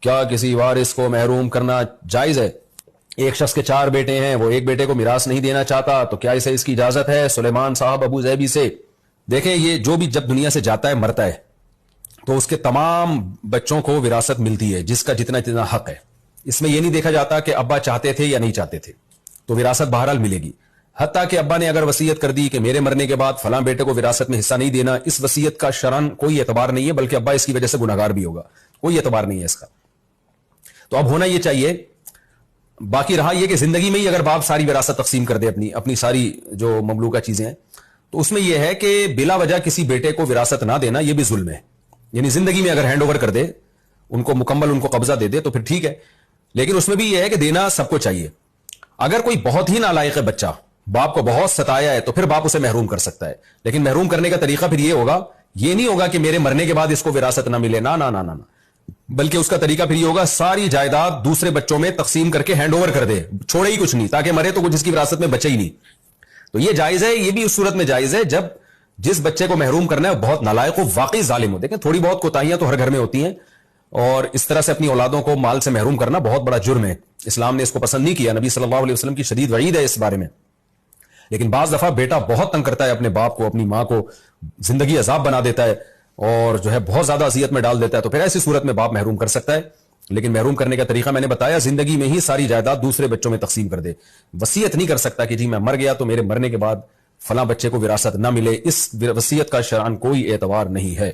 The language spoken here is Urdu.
کیا کسی وارث کو محروم کرنا جائز ہے؟ ایک شخص کے 4 بیٹے ہیں، وہ ایک بیٹے کو میراث نہیں دینا چاہتا، تو کیا اسے اس کی اجازت ہے؟ سلیمان صاحب ابو ظبی سے۔ دیکھیں، یہ جو بھی جب دنیا سے جاتا ہے مرتا ہے تو اس کے تمام بچوں کو وراثت ملتی ہے جس کا جتنا جتنا حق ہے۔ اس میں یہ نہیں دیکھا جاتا کہ ابا چاہتے تھے یا نہیں چاہتے تھے، تو وراثت بہرحال ملے گی۔ حتیٰ کہ ابا نے اگر وصیت کر دی کہ میرے مرنے کے بعد فلاں بیٹے کو وراثت میں حصہ نہیں دینا، اس وصیت کا شرعاً کوئی اعتبار نہیں ہے، بلکہ ابا اس کی وجہ سے گنہگار بھی ہوگا، کوئی اعتبار نہیں ہے اس کا۔ تو اب ہونا یہ چاہیے۔ باقی رہا یہ کہ زندگی میں ہی اگر باپ ساری وراثت تقسیم کر دے، اپنی ساری جو مملوکہ چیزیں ہیں، تو اس میں یہ ہے کہ بلا وجہ کسی بیٹے کو وراثت نہ دینا یہ بھی ظلم ہے۔ یعنی زندگی میں اگر ہینڈ اوور کر دے، ان کو مکمل ان کو قبضہ دے دے تو پھر ٹھیک ہے، لیکن اس میں بھی یہ ہے کہ دینا سب کو چاہیے۔ اگر کوئی بہت ہی نالائق ہے بچہ، باپ کو بہت ستایا ہے، تو پھر باپ اسے محروم کر سکتا ہے، لیکن محروم کرنے کا طریقہ پھر یہ ہوگا، یہ نہیں ہوگا کہ میرے مرنے کے بعد اس کو وراثت نہ ملے، نہ نہ نہ نہ، بلکہ اس کا طریقہ پھر یہ ہوگا ساری جائیداد دوسرے بچوں میں تقسیم کر کے ہینڈ اوور کر دے، چھوڑے ہی کچھ نہیں، تاکہ مرے تو کچھ اس کی وراثت میں بچے ہی نہیں۔ تو یہ جائز ہے، یہ بھی اس صورت میں جائز ہے جب جس بچے کو محروم کرنا ہے بہت نالائق ہو، واقعی ظالم ہو۔ دیکھیں، تھوڑی بہت کوتاہیاں تو ہر گھر میں ہوتی ہیں، اور اس طرح سے اپنی اولادوں کو مال سے محروم کرنا بہت بڑا جرم ہے، اسلام نے اس کو پسند نہیں کیا، نبی صلی اللہ علیہ وسلم کی شدید وعید ہے اس بارے میں۔ لیکن بعض دفعہ بیٹا بہت تنگ کرتا ہے اپنے باپ کو، اپنی ماں کو، زندگی عذاب بنا دیتا ہے اور جو ہے بہت زیادہ اذیت میں ڈال دیتا ہے، تو پھر ایسی صورت میں باپ محروم کر سکتا ہے، لیکن محروم کرنے کا طریقہ میں نے بتایا، زندگی میں ہی ساری جائیداد دوسرے بچوں میں تقسیم کر دے۔ وصیت نہیں کر سکتا کہ جی میں مر گیا تو میرے مرنے کے بعد فلاں بچے کو وراثت نہ ملے، اس وصیت کا شرعاً کوئی اعتبار نہیں ہے۔